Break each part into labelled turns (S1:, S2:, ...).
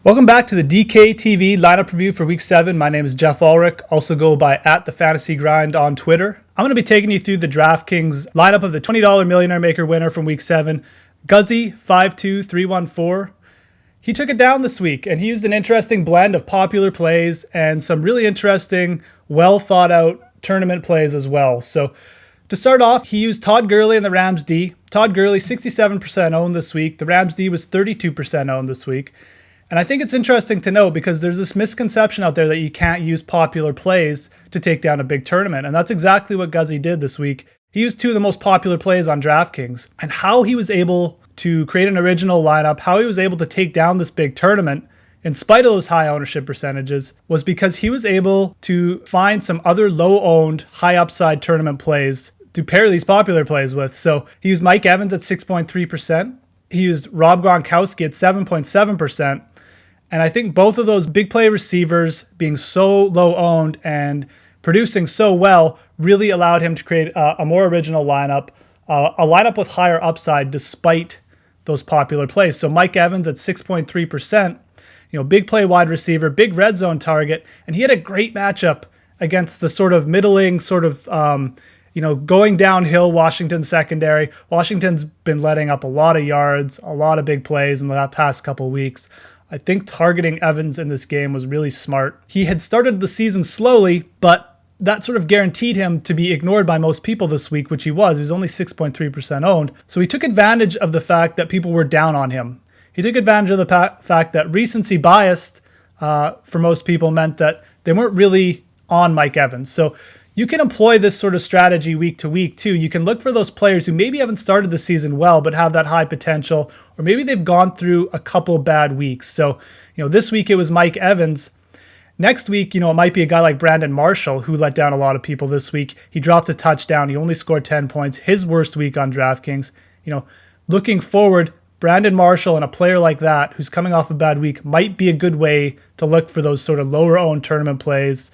S1: Welcome back to the DKTV lineup review for Week 7. My name is Geoff Ulrich, also go by @TheFantasyGrind on Twitter. I'm going to be taking you through the DraftKings lineup of the $20 Millionaire Maker Winner from Week 7. Guzzy, 52314. He took it down this week, and he used an interesting blend of popular plays and some really interesting, well-thought-out tournament plays as well. So to start off, he used Todd Gurley and the Rams D. Todd Gurley, 67% owned this week. The Rams D was 32% owned this week. And I think it's interesting to note because there's this misconception out there that you can't use popular plays to take down a big tournament. And that's exactly what Guzzy did this week. He used two of the most popular plays on DraftKings. And how he was able to create an original lineup, how he was able to take down this big tournament in spite of those high ownership percentages was because he was able to find some other low-owned, high-upside tournament plays to pair these popular plays with. So he used Mike Evans at 6.3%. He used Rob Gronkowski at 7.7%. And I think both of those big play receivers being so low owned and producing so well really allowed him to create a more original lineup, a lineup with higher upside despite those popular plays. So Mike Evans at 6.3%, big play wide receiver, big red zone target, and he had a great matchup against the sort of middling, going downhill Washington secondary. Washington's been letting up a lot of yards, a lot of big plays in the past couple of weeks. I think targeting Evans in this game was really smart. He had started the season slowly, but that sort of guaranteed him to be ignored by most people this week, which he was. He was only 6.3% owned. So he took advantage of the fact that people were down on him. He took advantage of the fact that recency bias for most people meant that they weren't really on Mike Evans. So you can employ this sort of strategy week to week too. You can look for those players who maybe haven't started the season well, but have that high potential, or maybe they've gone through a couple bad weeks. So, this week it was Mike Evans. Next week, it might be a guy like Brandon Marshall, who let down a lot of people this week. He dropped a touchdown. He only scored 10 points. His worst week on DraftKings. Looking forward, Brandon Marshall and a player like that who's coming off a bad week might be a good way to look for those sort of lower owned tournament plays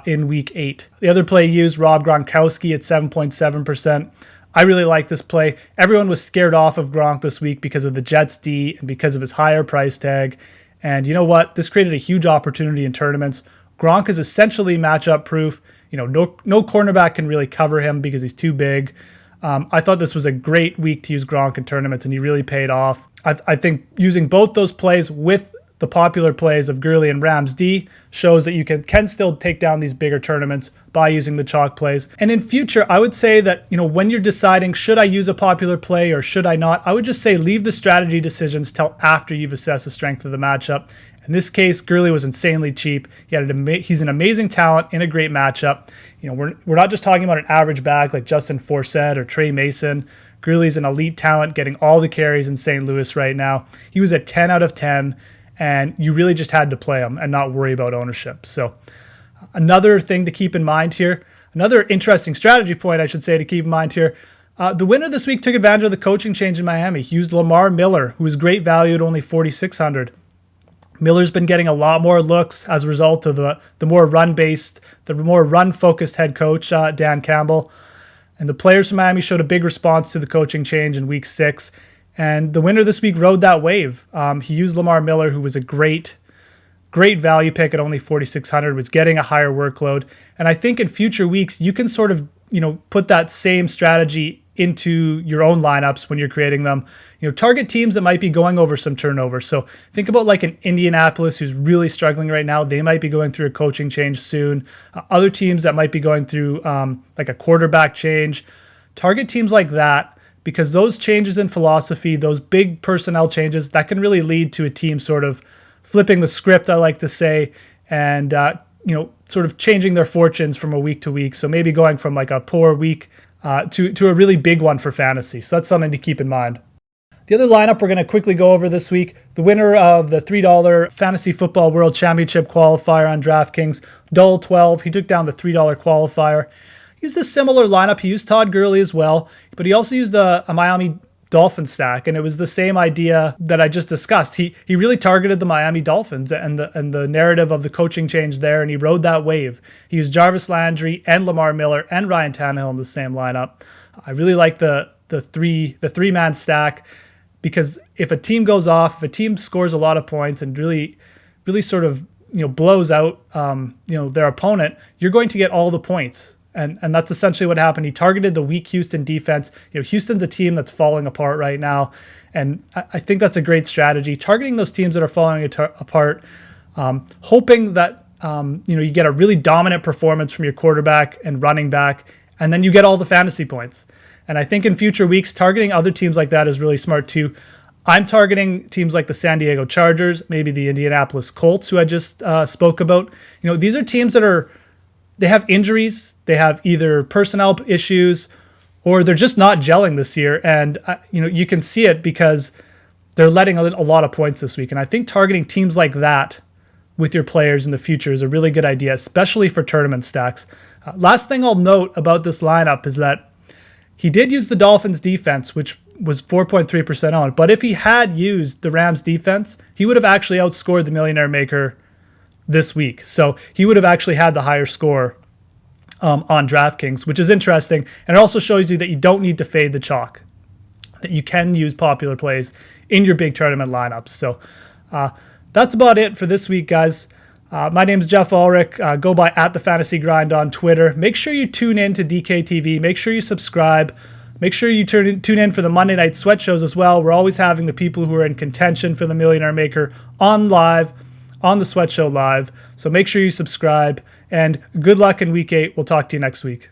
S1: in week 8. The other play used Rob Gronkowski at 7.7%. I really like this play. Everyone was scared off of Gronk this week because of the Jets D and because of his higher price tag. And you know what? This created a huge opportunity in tournaments. Gronk is essentially matchup proof. No cornerback can really cover him because he's too big. I thought this was a great week to use Gronk in tournaments, and he really paid off. I think using both those plays with the popular plays of Gurley and Rams D shows that you can still take down these bigger tournaments by using the chalk plays. And in future, I would say that, when you're deciding, should I use a popular play or should I not, I would just say leave the strategy decisions till after you've assessed the strength of the matchup. In this case, Gurley was insanely cheap. He's an amazing talent in a great matchup. We're not just talking about an average back like Justin Forsett or Trey Mason. Gurley's an elite talent getting all the carries in St. Louis right now. He was at 10 out of 10. And you really just had to play him and not worry about ownership. So another thing to keep in mind here, another interesting strategy point I should say to keep in mind here, the winner this week took advantage of the coaching change in Miami. He used Lamar Miller, who was great value at only $4,600. Miller's been getting a lot more looks as a result of the more run-based, the more run-focused head coach, Dan Campbell. And the players from Miami showed a big response to the coaching change in week 6. And the winner this week rode that wave. He used Lamar Miller, who was a great value pick at only $4,600, was getting a higher workload. And I think in future weeks, you can sort of, put that same strategy into your own lineups when you're creating them. Target teams that might be going over some turnover. So think about like an Indianapolis who's really struggling right now. They might be going through a coaching change soon. Other teams that might be going through like a quarterback change. Target teams like that, because those changes in philosophy, those big personnel changes, that can really lead to a team sort of flipping the script, I like to say, and sort of changing their fortunes from a week to week. So maybe going from like a poor week to a really big one for fantasy. So that's something to keep in mind. The other lineup we're going to quickly go over this week, the winner of the $3 Fantasy Football World Championship qualifier on DraftKings, Dole 12. He took down the $3 qualifier. He used a similar lineup. He used Todd Gurley as well, but he also used a Miami Dolphins stack, and it was the same idea that I just discussed. He really targeted the Miami Dolphins and the narrative of the coaching change there, and he rode that wave. He used Jarvis Landry and Lamar Miller and Ryan Tannehill in the same lineup. I really like the three-man stack. because if a team goes off, if a team scores a lot of points and really sort of blows out their opponent, you're going to get all the points. And that's essentially what happened. He targeted the weak Houston defense. Houston's a team that's falling apart right now, and I think that's a great strategy. Targeting those teams that are falling apart, hoping that you get a really dominant performance from your quarterback and running back, and then you get all the fantasy points. And I think in future weeks, targeting other teams like that is really smart too. I'm targeting teams like the San Diego Chargers, maybe the Indianapolis Colts, who I just spoke about. These are teams that they have injuries, they have either personnel issues, or they're just not gelling this year. And you can see it because they're letting a lot of points this week. And I think targeting teams like that with your players in the future is a really good idea, especially for tournament stacks. Last thing I'll note about this lineup is that he did use the Dolphins defense, which was 4.3% on. But if he had used the Rams defense, he would have actually outscored the Millionaire Maker this week. So he would have actually had the higher score on DraftKings, which is interesting. And it also shows you that you don't need to fade the chalk, that you can use popular plays in your big tournament lineups. So that's about it for this week, guys. My name is Geoff Ulrich. Go by @TheFantasyGrind on Twitter. Make sure you tune in to DKTV. Make sure you subscribe. Make sure you tune in for the Monday Night Sweat shows as well. We're always having the people who are in contention for the Millionaire Maker on the Sweat Show live. So make sure you subscribe, and good luck in week 8. We'll talk to you next week.